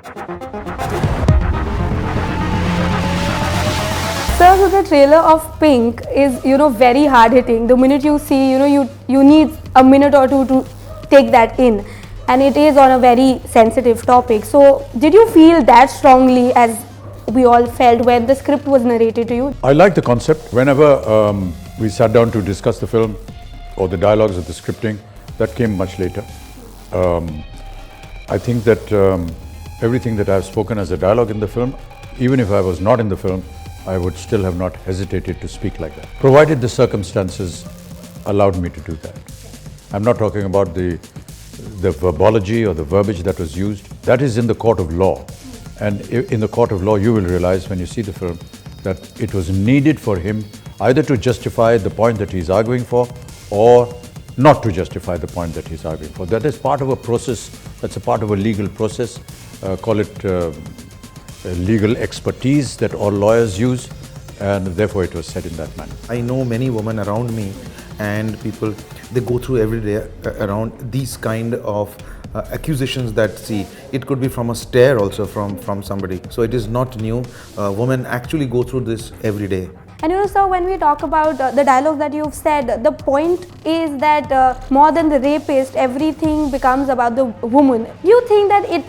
Sir, so the trailer of Pink is, very hard hitting. The minute you see, you need a minute or two to take that in. And it is on a very sensitive topic. So, did you feel that strongly as we all felt when the script was narrated to you? I like the concept. Whenever we sat down to discuss the film or the dialogues or the scripting, that came much later. I think that everything that I've spoken as a dialogue in the film, even if I was not in the film, I would still have not hesitated to speak like that, provided the circumstances allowed me to do that. I'm not talking about the verbology or the verbiage that was used. That is in the court of law. And in the court of law, you will realize when you see the film that it was needed for him either to justify the point that he's arguing for or not to justify the point that he's arguing for. That is part of a process, that's a part of a legal process, call it legal expertise that all lawyers use, and therefore it was said in that manner. I know many women around me and people, they go through every day around these kind of accusations that, see, it could be from a stare also from somebody. So it is not new. Women actually go through this every day. And sir, when we talk about the dialogue that you've said, the point is that more than the rapist, everything becomes about the woman. You think that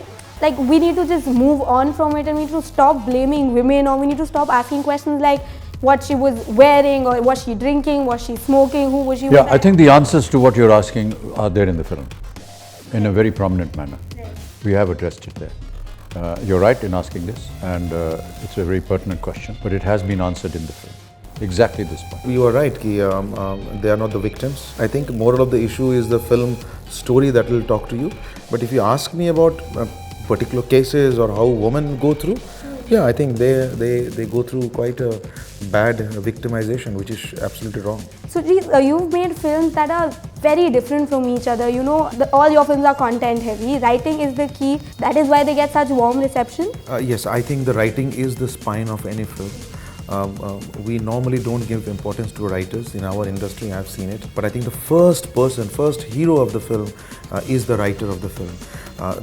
we need to just move on from it and we need to stop blaming women, or we need to stop asking questions like what she was wearing, or was she drinking, was she smoking, who was she with? Yeah, I think the answers to what you're asking are there in the film in a very prominent manner. We have addressed it there. You're right in asking this, and it's a very pertinent question, but it has been answered in the film. Exactly this point. You are right, they are not the victims. I think moral of the issue is the film story that will talk to you. But if you ask me about particular cases or how women go through, yeah, I think they go through quite a bad victimization, which is absolutely wrong. So you've made films that are very different from each other. All your films are content heavy. Writing is the key. That is why they get such warm reception. Yes, I think the writing is the spine of any film. We normally don't give importance to writers in our industry. I've seen it, but I think the first hero of the film is the writer of the film.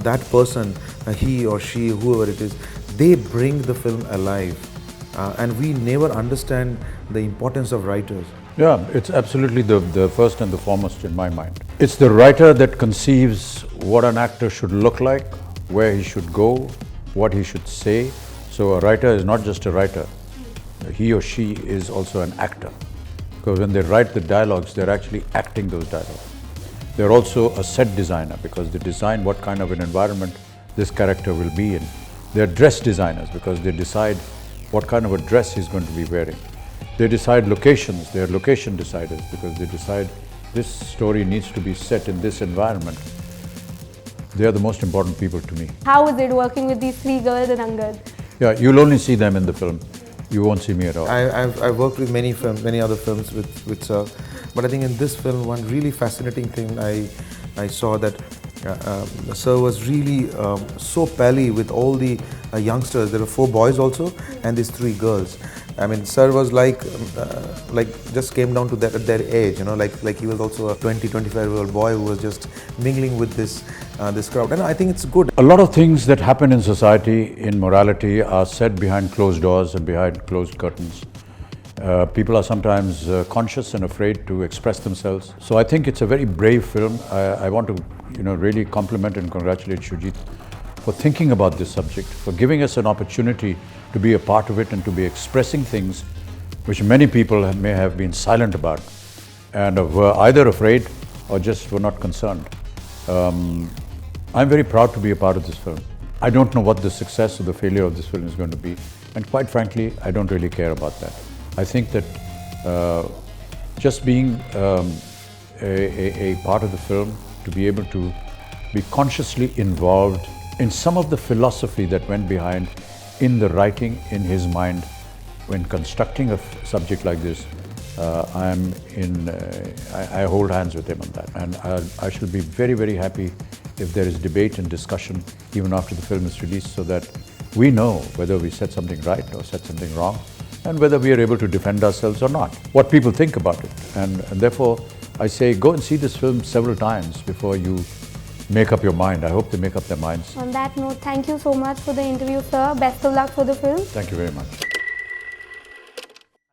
That person, he or she, whoever it is, they bring the film alive, and we never understand the importance of writers. Yeah, it's absolutely the first and the foremost in my mind. It's the writer that conceives what an actor should look like, where he should go, what he should say. So a writer is not just a writer. He or she is also an actor, because when they write the dialogues, they're actually acting those dialogues. They're also a set designer, because they design what kind of an environment this character will be in. They're dress designers, because they decide what kind of a dress he's going to be wearing. They decide locations. They're location deciders, because they decide this story needs to be set in this environment. They are the most important people to me. How is it working with these three girls and Angad? Yeah, you'll only see them in the film. You won't see me at all. I've worked with many other films with Sir, but I think in this film, one really fascinating thing I saw that Sir was really so pally with all the youngsters. There were 4 boys also, and these 3 girls. I mean, Sir was like just came down to their age, like he was also a 25-year-old boy who was just mingling with this crowd, and I think it's good. A lot of things that happen in society, in morality, are said behind closed doors and behind closed curtains. People are sometimes conscious and afraid to express themselves. So I think it's a very brave film. I want to, really compliment and congratulate Shoojit for thinking about this subject, for giving us an opportunity to be a part of it and to be expressing things which many people may have been silent about and were either afraid or just were not concerned. I'm very proud to be a part of this film. I don't know what the success or the failure of this film is going to be, and quite frankly, I don't really care about that. I think that just being a part of the film, to be able to be consciously involved in some of the philosophy that went behind in the writing in his mind when constructing a subject like this, I hold hands with him on that, and I shall be very, very happy if there is debate and discussion even after the film is released, so that we know whether we said something right or said something wrong, and whether we are able to defend ourselves or not, what people think about it. And therefore, I say go and see this film several times before you make up your mind. I hope they make up their minds. On that note, thank you so much for the interview, sir. Best of luck for the film. Thank you very much.